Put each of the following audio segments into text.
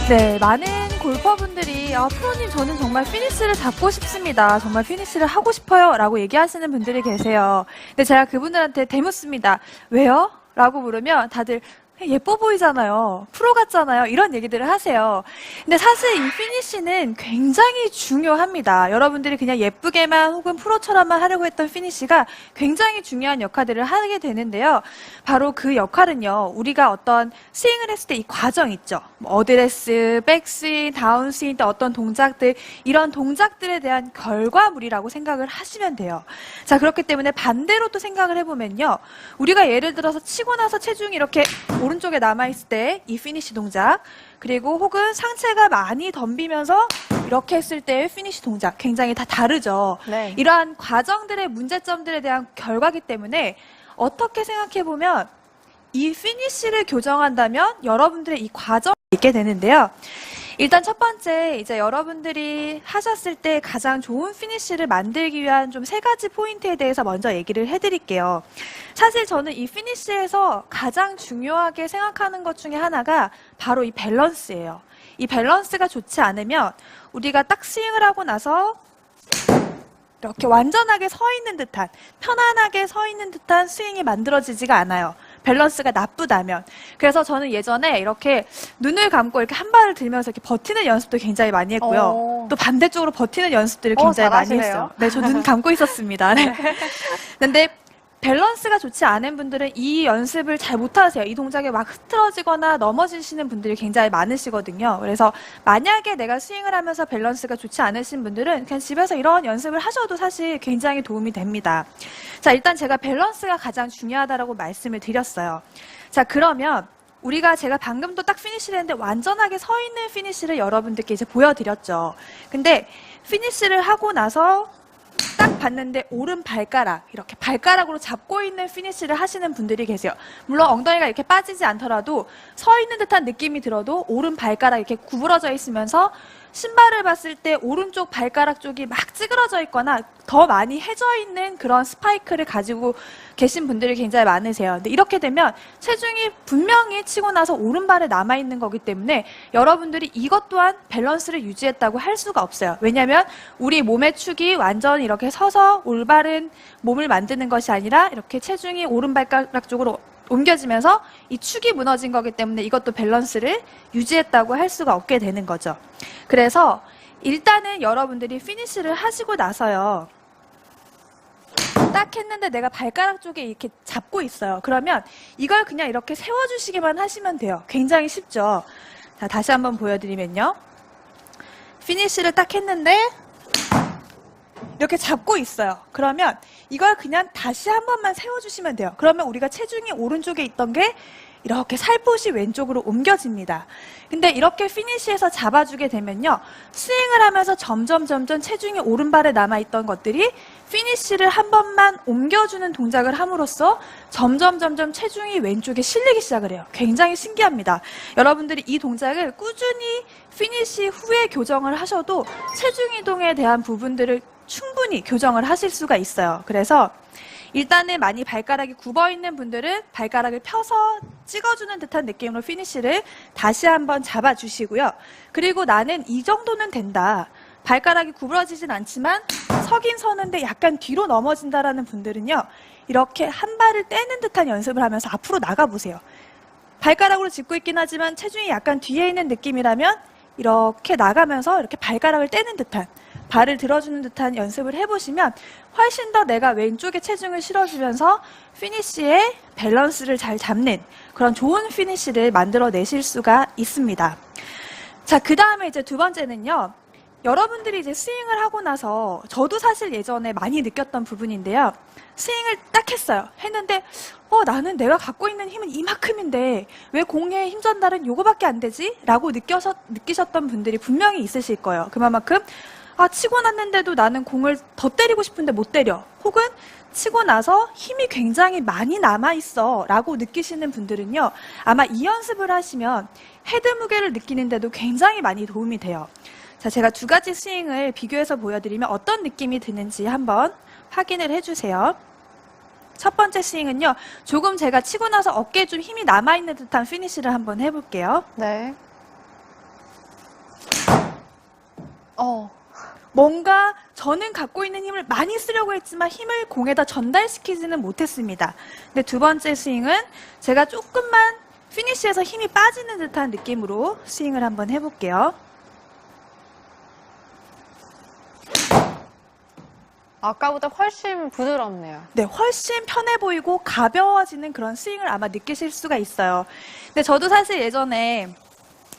네, 많은 골퍼분들이 프로님 저는 정말 피니시를 잡고 싶습니다. 정말 피니시를 하고 싶어요. 라고 얘기하시는 분들이 계세요. 근데 제가 그분들한테 대묻습니다. 왜요? 라고 물으면 다들 예뻐 보이잖아요. 프로 같잖아요. 이런 얘기들을 하세요. 근데 사실 이 피니시는 굉장히 중요합니다. 여러분들이 그냥 예쁘게만 혹은 프로처럼만 하려고 했던 피니시가 굉장히 중요한 역할들을 하게 되는데요. 바로 그 역할은요. 우리가 어떤 스윙을 했을 때 이 과정 있죠. 어드레스, 백스윙, 다운스윙 때 어떤 동작들, 이런 동작들에 대한 결과물이라고 생각을 하시면 돼요. 자, 그렇기 때문에 반대로 또 생각을 해보면요. 우리가 예를 들어서 치고 나서 체중이 이렇게 오른쪽에 남아있을 때 이 피니시 동작, 그리고 혹은 상체가 많이 덤비면서 이렇게 했을 때의 피니시 동작 굉장히 다 다르죠. 네. 이러한 과정들의 문제점들에 대한 결과기 때문에 어떻게 생각해보면 이 피니시를 교정한다면 여러분들의 이 과정이 있게 되는데요. 일단 첫 번째, 이제 여러분들이 하셨을 때 가장 좋은 피니시를 만들기 위한 좀 3가지 포인트에 대해서 먼저 얘기를 해드릴게요. 사실 저는 이 피니시에서 가장 중요하게 생각하는 것 중에 하나가 바로 이 밸런스예요. 이 밸런스가 좋지 않으면 우리가 딱 스윙을 하고 나서 이렇게 완전하게 서 있는 듯한, 편안하게 서 있는 듯한 스윙이 만들어지지가 않아요. 밸런스가 나쁘다면. 그래서 저는 예전에 이렇게 눈을 감고 이렇게 한 발을 들면서 이렇게 버티는 연습도 굉장히 많이 했고요. 또 반대쪽으로 버티는 연습들을 굉장히 많이 했어요. 네, 저 눈 감고 있었습니다. 네. 근데 밸런스가 좋지 않은 분들은 이 연습을 잘 못하세요. 이 동작에 막 흐트러지거나 넘어지시는 분들이 굉장히 많으시거든요. 그래서 만약에 내가 스윙을 하면서 밸런스가 좋지 않으신 분들은 그냥 집에서 이런 연습을 하셔도 사실 굉장히 도움이 됩니다. 자, 일단 제가 밸런스가 가장 중요하다고 말씀을 드렸어요. 자, 그러면 제가 방금도 딱 피니시를 했는데 완전하게 서 있는 피니시를 여러분들께 이제 보여드렸죠. 근데 피니시를 하고 나서 딱 봤는데 오른 발가락, 이렇게 발가락으로 잡고 있는 피니시를 하시는 분들이 계세요. 물론 엉덩이가 이렇게 빠지지 않더라도 서 있는 듯한 느낌이 들어도 오른 발가락 이렇게 구부러져 있으면서 신발을 봤을 때 오른쪽 발가락 쪽이 막 찌그러져 있거나 더 많이 해져 있는 그런 스파이크를 가지고 계신 분들이 굉장히 많으세요. 근데 이렇게 되면 체중이 분명히 치고 나서 오른발에 남아있는 거기 때문에 여러분들이 이것 또한 밸런스를 유지했다고 할 수가 없어요. 왜냐하면 우리 몸의 축이 완전히 이렇게 서서 올바른 몸을 만드는 것이 아니라 이렇게 체중이 오른발가락 쪽으로 옮겨지면서 이 축이 무너진 거기 때문에 이것도 밸런스를 유지했다고 할 수가 없게 되는 거죠. 그래서 일단은 여러분들이 피니시를 하시고 나서요. 딱 했는데 내가 발가락 쪽에 이렇게 잡고 있어요. 그러면 이걸 그냥 이렇게 세워주시기만 하시면 돼요. 굉장히 쉽죠. 자, 다시 한번 보여드리면요. 피니시를 딱 했는데 이렇게 잡고 있어요. 그러면 이걸 그냥 다시 한 번만 세워주시면 돼요. 그러면 우리가 체중이 오른쪽에 있던 게 이렇게 살포시 왼쪽으로 옮겨집니다. 근데 이렇게 피니시에서 잡아주게 되면요. 스윙을 하면서 점점 체중이 오른발에 남아있던 것들이 피니시를 한 번만 옮겨주는 동작을 함으로써 점점 체중이 왼쪽에 실리기 시작을 해요. 굉장히 신기합니다. 여러분들이 이 동작을 꾸준히 피니시 후에 교정을 하셔도 체중 이동에 대한 부분들을 충분히 교정을 하실 수가 있어요. 그래서 일단은 많이 발가락이 굽어있는 분들은 발가락을 펴서 찍어주는 듯한 느낌으로 피니시를 다시 한번 잡아주시고요. 그리고 나는 이 정도는 된다. 발가락이 구부러지진 않지만 서긴 서는데 약간 뒤로 넘어진다라는 분들은요. 이렇게 한 발을 떼는 듯한 연습을 하면서 앞으로 나가보세요. 발가락으로 짚고 있긴 하지만 체중이 약간 뒤에 있는 느낌이라면 이렇게 나가면서 이렇게 발가락을 떼는 듯한 발을 들어주는 듯한 연습을 해보시면 훨씬 더 내가 왼쪽에 체중을 실어주면서 피니시의 밸런스를 잘 잡는 그런 좋은 피니시를 만들어내실 수가 있습니다. 자, 그 다음에 이제 두 번째는요. 여러분들이 이제 스윙을 하고 나서 저도 사실 예전에 많이 느꼈던 부분인데요. 스윙을 딱 했어요. 했는데 나는 내가 갖고 있는 힘은 이만큼인데 왜 공의 힘 전달은 요거밖에 안 되지? 라고 느끼셨던 분들이 분명히 있으실 거예요. 그만큼 아, 치고 났는데도 나는 공을 더 때리고 싶은데 못 때려. 혹은 치고 나서 힘이 굉장히 많이 남아있어 라고 느끼시는 분들은요, 아마 이 연습을 하시면 헤드 무게를 느끼는데도 굉장히 많이 도움이 돼요. 자, 제가 두 가지 스윙을 비교해서 보여드리면 어떤 느낌이 드는지 한번 확인을 해주세요. 첫 번째 스윙은요, 조금 제가 치고 나서 어깨에 좀 힘이 남아있는 듯한 피니쉬를 한번 해볼게요. 네. 뭔가 저는 갖고 있는 힘을 많이 쓰려고 했지만 힘을 공에다 전달시키지는 못했습니다. 근데 두 번째 스윙은 제가 조금만 피니쉬에서 힘이 빠지는 듯한 느낌으로 스윙을 한번 해볼게요. 아까보다 훨씬 부드럽네요. 네, 훨씬 편해 보이고 가벼워지는 그런 스윙을 아마 느끼실 수가 있어요. 근데 저도 사실 예전에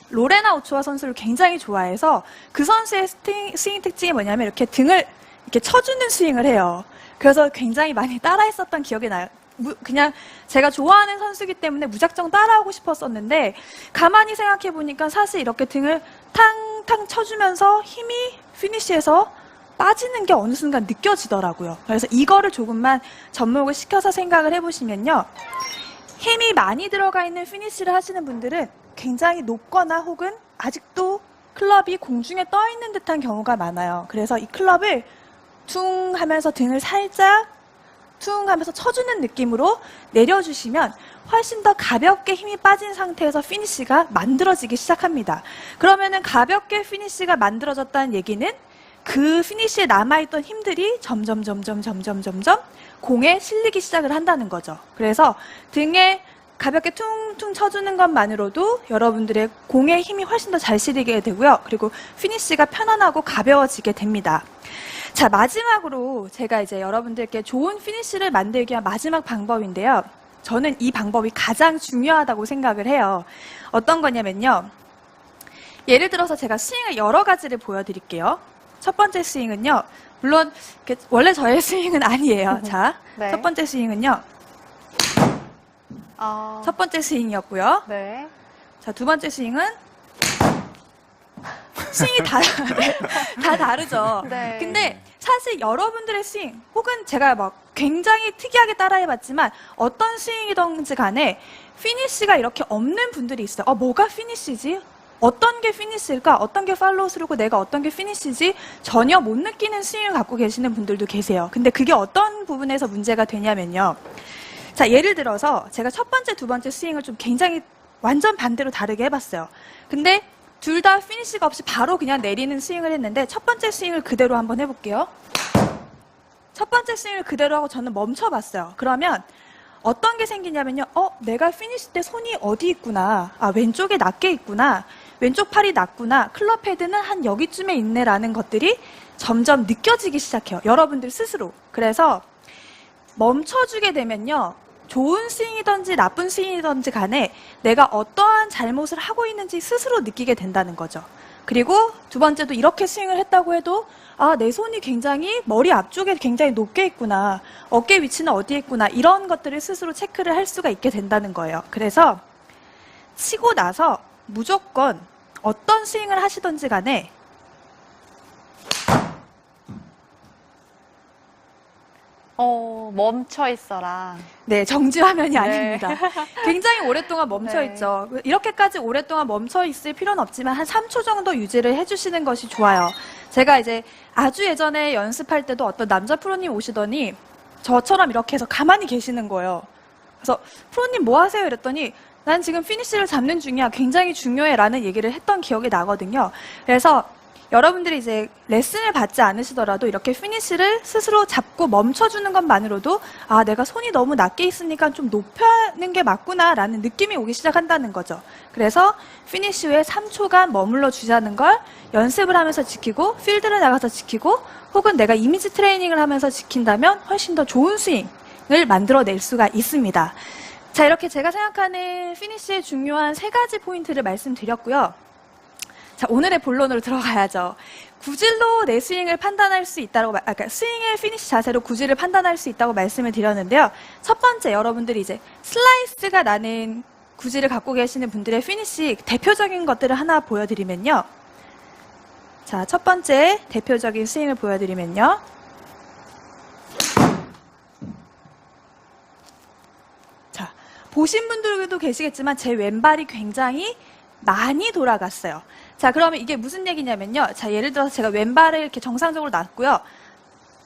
로레나 오초아 선수를 굉장히 좋아해서 그 선수의 스윙 특징이 뭐냐면 이렇게 등을 이렇게 쳐주는 스윙을 해요. 그래서 굉장히 많이 따라했었던 기억이 나요. 그냥 제가 좋아하는 선수이기 때문에 무작정 따라하고 싶었었는데 가만히 생각해 보니까 사실 이렇게 등을 탕탕 쳐주면서 힘이 피니쉬에서 빠지는 게 어느 순간 느껴지더라고요. 그래서 이거를 조금만 접목을 시켜서 생각을 해보시면요. 힘이 많이 들어가 있는 피니쉬를 하시는 분들은 굉장히 높거나 혹은 아직도 클럽이 공중에 떠 있는 듯한 경우가 많아요. 그래서 이 클럽을 퉁 하면서 등을 살짝 퉁 하면서 쳐주는 느낌으로 내려주시면 훨씬 더 가볍게 힘이 빠진 상태에서 피니쉬가 만들어지기 시작합니다. 그러면은 가볍게 피니쉬가 만들어졌다는 얘기는 그 피니쉬에 남아있던 힘들이 점점 공에 실리기 시작을 한다는 거죠. 그래서 등에 가볍게 퉁퉁 쳐주는 것만으로도 여러분들의 공의 힘이 훨씬 더 잘 실리게 되고요. 그리고 피니쉬가 편안하고 가벼워지게 됩니다. 자, 마지막으로 제가 이제 여러분들께 좋은 피니쉬를 만들기 위한 마지막 방법인데요. 저는 이 방법이 가장 중요하다고 생각을 해요. 어떤 거냐면요. 예를 들어서 제가 스윙을 여러 가지를 보여드릴게요. 첫 번째 스윙은요. 물론 원래 저의 스윙은 아니에요. 자, 네. 첫 번째 스윙은요. 첫 번째 스윙이었고요. 네. 자, 두 번째 스윙은 스윙이 다 다르죠. 네. 근데 사실 여러분들의 스윙 혹은 제가 막 굉장히 특이하게 따라해봤지만 어떤 스윙이든지 간에 피니쉬가 이렇게 없는 분들이 있어요. 뭐가 피니쉬지? 어떤 게 피니쉬일까? 어떤 게 팔로우 스루고 내가 어떤 게 피니쉬지? 전혀 못 느끼는 스윙을 갖고 계시는 분들도 계세요. 근데 그게 어떤 부분에서 문제가 되냐면요. 자, 예를 들어서 제가 첫 번째, 두 번째 스윙을 좀 굉장히 완전 반대로 다르게 해봤어요. 근데 둘 다 피니쉬가 없이 바로 그냥 내리는 스윙을 했는데 첫 번째 스윙을 그대로 한번 해볼게요. 첫 번째 스윙을 그대로 하고 저는 멈춰봤어요. 그러면 어떤 게 생기냐면요. 내가 피니쉬 때 손이 어디 있구나. 왼쪽에 낮게 있구나. 왼쪽 팔이 낮구나. 클럽 헤드는 한 여기쯤에 있네라는 것들이 점점 느껴지기 시작해요. 여러분들 스스로. 그래서 멈춰주게 되면요. 좋은 스윙이든지 나쁜 스윙이든지 간에 내가 어떠한 잘못을 하고 있는지 스스로 느끼게 된다는 거죠. 그리고 두 번째도 이렇게 스윙을 했다고 해도 내 손이 굉장히 머리 앞쪽에 굉장히 높게 있구나. 어깨 위치는 어디에 있구나. 이런 것들을 스스로 체크를 할 수가 있게 된다는 거예요. 그래서 치고 나서 무조건 어떤 스윙을 하시든지 간에 멈춰 있어라. 네, 정지 화면이 네. 아닙니다. 굉장히 오랫동안 멈춰 네. 있죠. 이렇게까지 오랫동안 멈춰 있을 필요는 없지만 한 3초 정도 유지를 해주시는 것이 좋아요. 제가 이제 아주 예전에 연습할 때도 어떤 남자 프로님 오시더니 저처럼 이렇게 해서 가만히 계시는 거예요. 그래서 프로님 뭐 하세요? 이랬더니 난 지금 피니쉬를 잡는 중이야. 굉장히 중요해. 라는 얘기를 했던 기억이 나거든요. 그래서 여러분들이 이제 레슨을 받지 않으시더라도 이렇게 피니쉬를 스스로 잡고 멈춰주는 것만으로도 내가 손이 너무 낮게 있으니까 좀 높여는 게 맞구나 라는 느낌이 오기 시작한다는 거죠. 그래서 피니쉬 후에 3초간 머물러 주자는 걸 연습을 하면서 지키고 필드를 나가서 지키고 혹은 내가 이미지 트레이닝을 하면서 지킨다면 훨씬 더 좋은 스윙을 만들어낼 수가 있습니다. 자, 이렇게 제가 생각하는 피니쉬의 중요한 3가지 포인트를 말씀드렸고요. 자, 오늘의 본론으로 들어가야죠. 구질로 내 스윙을 판단할 수 있다고, 그러니까 스윙의 피니쉬 자세로 구질을 판단할 수 있다고 말씀을 드렸는데요. 첫 번째, 여러분들이 이제 슬라이스가 나는 구질을 갖고 계시는 분들의 피니쉬 대표적인 것들을 하나 보여드리면요. 자, 첫 번째 대표적인 스윙을 보여드리면요. 자, 보신 분들도 계시겠지만 제 왼발이 굉장히 많이 돌아갔어요. 자, 그러면 이게 무슨 얘기냐면요. 자, 예를 들어서 제가 왼발을 이렇게 정상적으로 놨고요.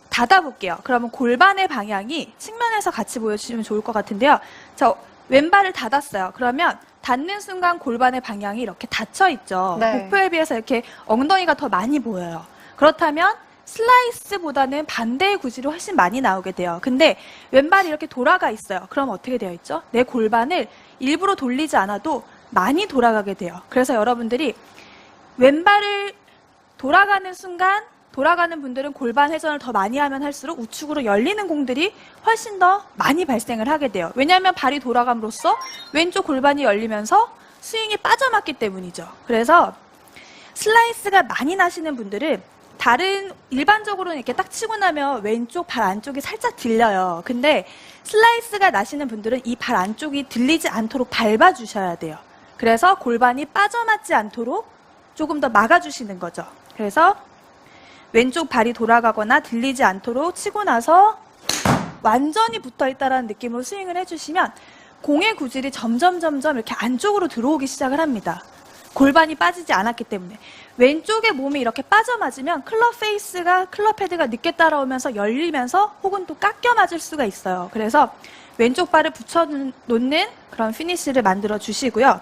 닫아볼게요. 그러면 골반의 방향이 측면에서 같이 보여주시면 좋을 것 같은데요. 자, 왼발을 닫았어요. 그러면 닿는 순간 골반의 방향이 이렇게 닫혀 있죠. 네. 목표에 비해서 이렇게 엉덩이가 더 많이 보여요. 그렇다면 슬라이스보다는 반대의 구질이 훨씬 많이 나오게 돼요. 근데 왼발이 이렇게 돌아가 있어요. 그럼 어떻게 되어 있죠? 내 골반을 일부러 돌리지 않아도 많이 돌아가게 돼요. 그래서 여러분들이 왼발을 돌아가는 순간 돌아가는 분들은 골반 회전을 더 많이 하면 할수록 우측으로 열리는 공들이 훨씬 더 많이 발생을 하게 돼요. 왜냐하면 발이 돌아감으로써 왼쪽 골반이 열리면서 스윙이 빠져맞기 때문이죠. 그래서 슬라이스가 많이 나시는 분들은 다른 일반적으로는 이렇게 딱 치고 나면 왼쪽 발 안쪽이 살짝 들려요. 근데 슬라이스가 나시는 분들은 이 발 안쪽이 들리지 않도록 밟아주셔야 돼요. 그래서 골반이 빠져맞지 않도록 조금 더 막아주시는 거죠. 그래서 왼쪽 발이 돌아가거나 들리지 않도록 치고 나서 완전히 붙어있다라는 느낌으로 스윙을 해주시면 공의 구질이 점점 이렇게 안쪽으로 들어오기 시작을 합니다. 골반이 빠지지 않았기 때문에. 왼쪽에 몸이 이렇게 빠져맞으면 클럽 페이스가, 클럽 헤드가 늦게 따라오면서 열리면서 혹은 또 깎여 맞을 수가 있어요. 그래서 왼쪽 발을 붙여놓는 그런 피니쉬를 만들어 주시고요.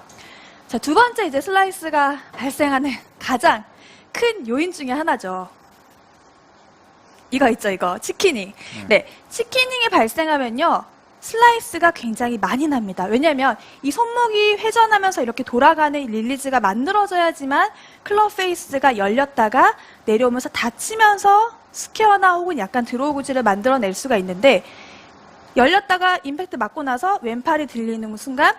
자, 두 번째 이제 슬라이스가 발생하는 가장 큰 요인 중에 하나죠. 이거 있죠, 이거. 치키닝. 네. 치키닝이 발생하면요. 슬라이스가 굉장히 많이 납니다. 왜냐하면 이 손목이 회전하면서 이렇게 돌아가는 릴리즈가 만들어져야지만 클럽 페이스가 열렸다가 내려오면서 닫히면서 스퀘어나 혹은 약간 드로우 구질을 만들어낼 수가 있는데 열렸다가 임팩트 맞고 나서 왼팔이 들리는 순간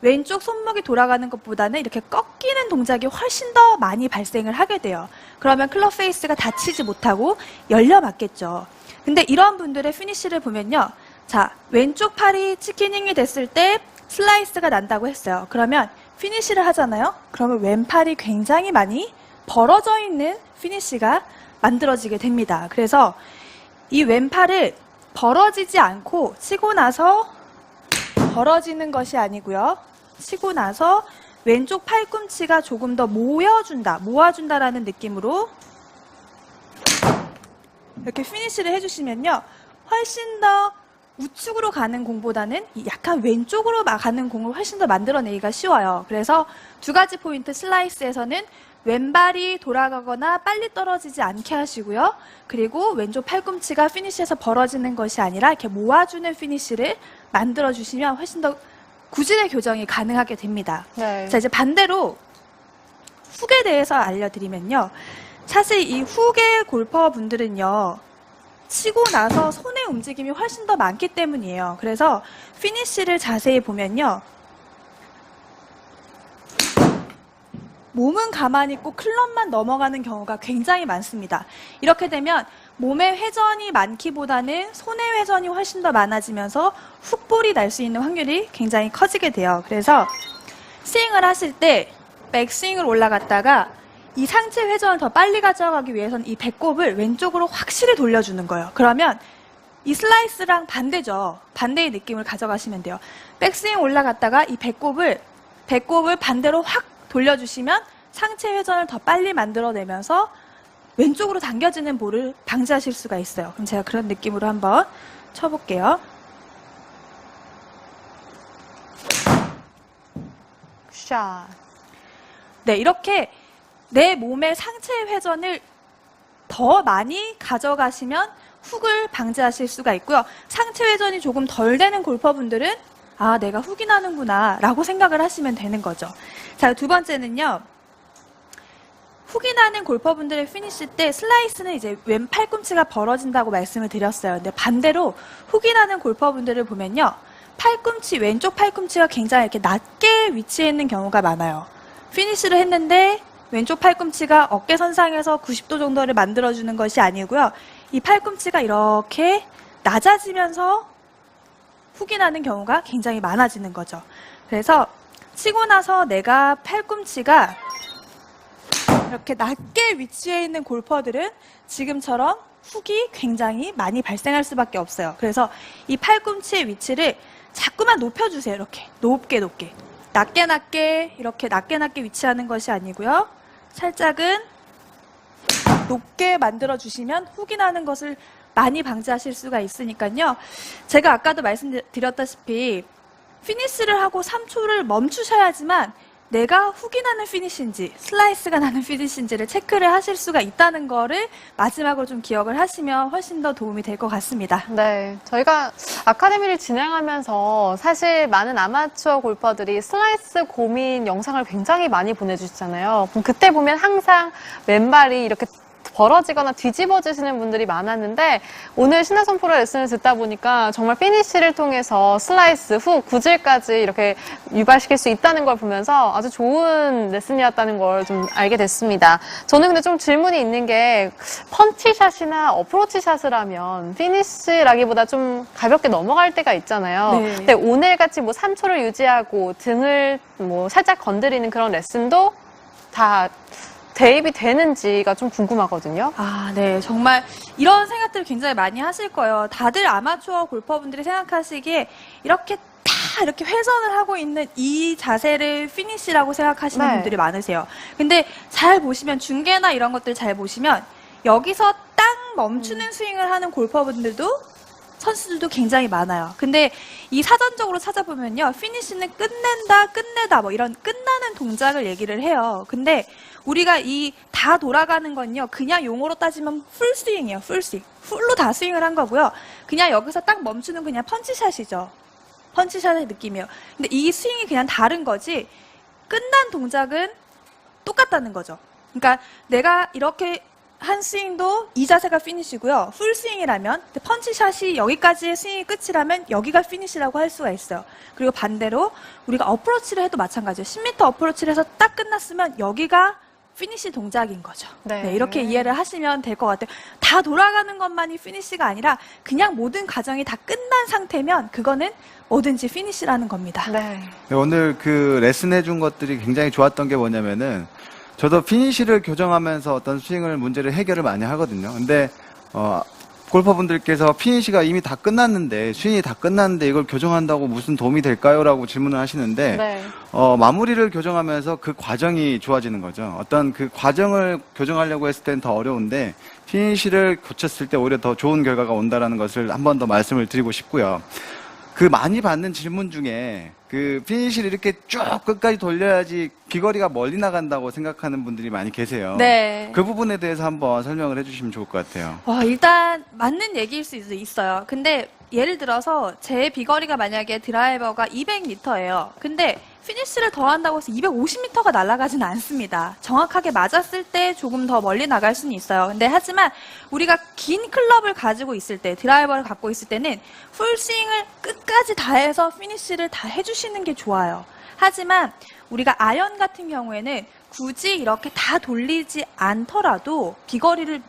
왼쪽 손목이 돌아가는 것보다는 이렇게 꺾이는 동작이 훨씬 더 많이 발생을 하게 돼요. 그러면 클럽 페이스가 닫히지 못하고 열려 맞겠죠. 근데 이런 분들의 피니쉬를 보면요. 자, 왼쪽 팔이 치키닝이 됐을 때 슬라이스가 난다고 했어요. 그러면 피니쉬를 하잖아요. 그러면 왼팔이 굉장히 많이 벌어져 있는 피니쉬가 만들어지게 됩니다. 그래서 이 왼팔을 벌어지지 않고 치고 나서 벌어지는 것이 아니고요. 치고 나서 왼쪽 팔꿈치가 조금 더 모아준다라는 느낌으로 이렇게 피니쉬를 해주시면요. 훨씬 더 우측으로 가는 공보다는 약간 왼쪽으로 가는 공을 훨씬 더 만들어내기가 쉬워요. 그래서 두 가지 포인트 슬라이스에서는 왼발이 돌아가거나 빨리 떨어지지 않게 하시고요. 그리고 왼쪽 팔꿈치가 피니쉬에서 벌어지는 것이 아니라 이렇게 모아주는 피니쉬를 만들어주시면 훨씬 더 구질의 교정이 가능하게 됩니다. 네. 자, 이제 반대로 훅에 대해서 알려드리면요. 사실 이 훅의 골퍼분들은요. 치고 나서 손의 움직임이 훨씬 더 많기 때문이에요. 그래서 피니쉬를 자세히 보면요. 몸은 가만히 있고 클럽만 넘어가는 경우가 굉장히 많습니다. 이렇게 되면 몸의 회전이 많기보다는 손의 회전이 훨씬 더 많아지면서 훅볼이 날 수 있는 확률이 굉장히 커지게 돼요. 그래서 스윙을 하실 때 백스윙을 올라갔다가 이 상체 회전을 더 빨리 가져가기 위해서는 이 배꼽을 왼쪽으로 확실히 돌려주는 거예요. 그러면 이 슬라이스랑 반대죠. 반대의 느낌을 가져가시면 돼요. 백스윙 올라갔다가 이 배꼽을 반대로 확 돌려주시면 상체 회전을 더 빨리 만들어내면서 왼쪽으로 당겨지는 볼을 방지하실 수가 있어요. 그럼 제가 그런 느낌으로 한번 쳐볼게요. 샷. 네, 이렇게 내 몸의 상체 회전을 더 많이 가져가시면 훅을 방지하실 수가 있고요. 상체 회전이 조금 덜 되는 골퍼분들은 아, 내가 훅이 나는구나 라고 생각을 하시면 되는 거죠. 자, 두 번째는요. 훅이 나는 골퍼분들의 피니쉬 때 슬라이스는 이제 왼 팔꿈치가 벌어진다고 말씀을 드렸어요. 근데 반대로 훅이 나는 골퍼분들을 보면요. 왼쪽 팔꿈치가 굉장히 이렇게 낮게 위치해 있는 경우가 많아요. 피니쉬를 했는데 왼쪽 팔꿈치가 어깨선상에서 90도 정도를 만들어주는 것이 아니고요. 이 팔꿈치가 이렇게 낮아지면서 훅이 나는 경우가 굉장히 많아지는 거죠. 그래서 치고 나서 내가 팔꿈치가 이렇게 낮게 위치해 있는 골퍼들은 지금처럼 훅이 굉장히 많이 발생할 수밖에 없어요. 그래서 이 팔꿈치의 위치를 자꾸만 높여주세요. 이렇게 높게 높게. 낮게 이렇게 낮게 위치하는 것이 아니고요. 살짝은 높게 만들어주시면 훅이 나는 것을 많이 방지하실 수가 있으니까요. 제가 아까도 말씀드렸다시피 피니시를 하고 3초를 멈추셔야지만 내가 훅이 나는 피니시인지 슬라이스가 나는 피니시인지를 체크를 하실 수가 있다는 거를 마지막으로 좀 기억을 하시면 훨씬 더 도움이 될 것 같습니다. 네, 저희가 아카데미를 진행하면서 사실 많은 아마추어 골퍼들이 슬라이스 고민 영상을 굉장히 많이 보내주시잖아요. 그럼 그때 보면 항상 왼발이 이렇게 벌어지거나 뒤집어지시는 분들이 많았는데 오늘 신하성 프로 레슨을 듣다 보니까 정말 피니시를 통해서 슬라이스, 훅, 구질까지 이렇게 유발시킬 수 있다는 걸 보면서 아주 좋은 레슨이었다는 걸 좀 알게 됐습니다. 저는 근데 좀 질문이 있는 게 펀치샷이나 어프로치샷을 하면 피니시라기보다 좀 가볍게 넘어갈 때가 있잖아요. 네. 근데 오늘같이 뭐 3초를 유지하고 등을 뭐 살짝 건드리는 그런 레슨도 다 대입이 되는지가 좀 궁금하거든요. 아, 네. 정말 이런 생각들을 굉장히 많이 하실 거예요. 다들 아마추어 골퍼분들이 생각하시기에 이렇게 이렇게 회전을 하고 있는 이 자세를 피니시라고 생각하시는 네. 분들이 많으세요. 근데 잘 보시면 중계나 이런 것들 잘 보시면 여기서 딱 멈추는 스윙을 하는 골퍼분들도 선수들도 굉장히 많아요. 근데 이 사전적으로 찾아보면요. 피니시는 끝내다 뭐 이런 끝나는 동작을 얘기를 해요. 근데 우리가 이 다 돌아가는 건요. 그냥 용어로 따지면 풀스윙이에요. 풀스윙. 풀로 다 스윙을 한 거고요. 그냥 여기서 딱 멈추는 그냥 펀치샷이죠. 펀치샷의 느낌이에요. 근데 이 스윙이 그냥 다른 거지 끝난 동작은 똑같다는 거죠. 그러니까 내가 이렇게 한 스윙도 이 자세가 피니시고요. 풀 스윙이라면 펀치샷이 여기까지의 스윙이 끝이라면 여기가 피니시라고 할 수가 있어요. 그리고 반대로 우리가 어프로치를 해도 마찬가지예요. 10m 어프로치를 해서 딱 끝났으면 여기가 피니시 동작인 거죠. 네. 네, 이렇게 이해를 하시면 될 것 같아요. 다 돌아가는 것만이 피니시가 아니라 그냥 모든 과정이 다 끝난 상태면 그거는 뭐든지 피니시라는 겁니다. 네. 오늘 그 레슨 해준 것들이 굉장히 좋았던 게 뭐냐면은 저도 피니시를 교정하면서 어떤 스윙을 문제를 해결을 많이 하거든요. 근데 골퍼분들께서 피니시가 이미 다 끝났는데 스윙이 다 끝났는데 이걸 교정한다고 무슨 도움이 될까요? 라고 질문을 하시는데 네. 마무리를 교정하면서 그 과정이 좋아지는 거죠. 어떤 그 과정을 교정하려고 했을 때는 더 어려운데 피니시를 고쳤을 때 오히려 더 좋은 결과가 온다라는 것을 한 번 더 말씀을 드리고 싶고요. 그 많이 받는 질문 중에 그 피니시를 이렇게 쭉 끝까지 돌려야지 비거리가 멀리 나간다고 생각하는 분들이 많이 계세요. 네. 그 부분에 대해서 한번 설명을 해주시면 좋을 것 같아요. 일단 맞는 얘기일 수 있어요. 근데 예를 들어서 제 비거리가 만약에 드라이버가 200m예요. 근데 피니시를 더 한다고 해서 250m가 날아가지는 않습니다. 정확하게 맞았을 때 조금 더 멀리 나갈 수는 있어요. 근데 하지만 우리가 긴 클럽을 가지고 있을 때, 드라이버를 갖고 있을 때는 풀스윙을 끝까지 다 해서 피니시를 다 해주시는 게 좋아요. 하지만 우리가 아이언 같은 경우에는 굳이 이렇게 다 돌리지 않더라도 비거리를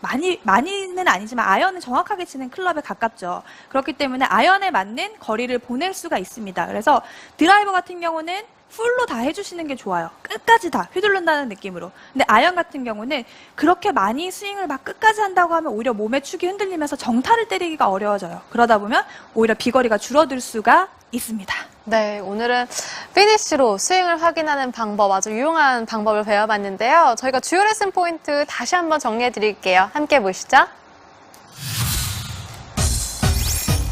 많이는 아니지만 아이언은 정확하게 치는 클럽에 가깝죠. 그렇기 때문에 아이언에 맞는 거리를 보낼 수가 있습니다. 그래서 드라이버 같은 경우는 풀로 다 해주시는 게 좋아요. 끝까지 다 휘둘른다는 느낌으로. 근데 아이언 같은 경우는 그렇게 많이 스윙을 막 끝까지 한다고 하면 오히려 몸의 축이 흔들리면서 정타를 때리기가 어려워져요. 그러다 보면 오히려 비거리가 줄어들 수가 있습니다. 네, 오늘은 피니시로 스윙을 확인하는 방법, 아주 유용한 방법을 배워봤는데요. 저희가 주요 레슨 포인트 다시 한번 정리해 드릴게요. 함께 보시죠.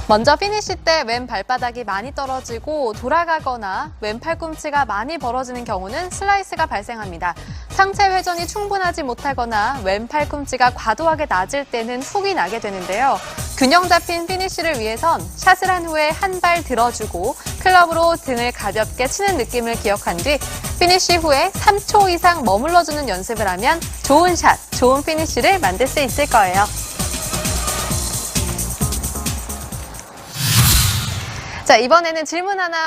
먼저 피니시 때 왼 발바닥이 많이 떨어지고 돌아가거나 왼 팔꿈치가 많이 벌어지는 경우는 슬라이스가 발생합니다. 상체 회전이 충분하지 못하거나 왼 팔꿈치가 과도하게 낮을 때는 훅이 나게 되는데요. 균형 잡힌 피니시를 위해선 샷을 한 후에 한 발 들어주고 클럽으로 등을 가볍게 치는 느낌을 기억한 뒤 피니시 후에 3초 이상 머물러주는 연습을 하면 좋은 샷, 좋은 피니시를 만들 수 있을 거예요. 자, 이번에는 질문 하나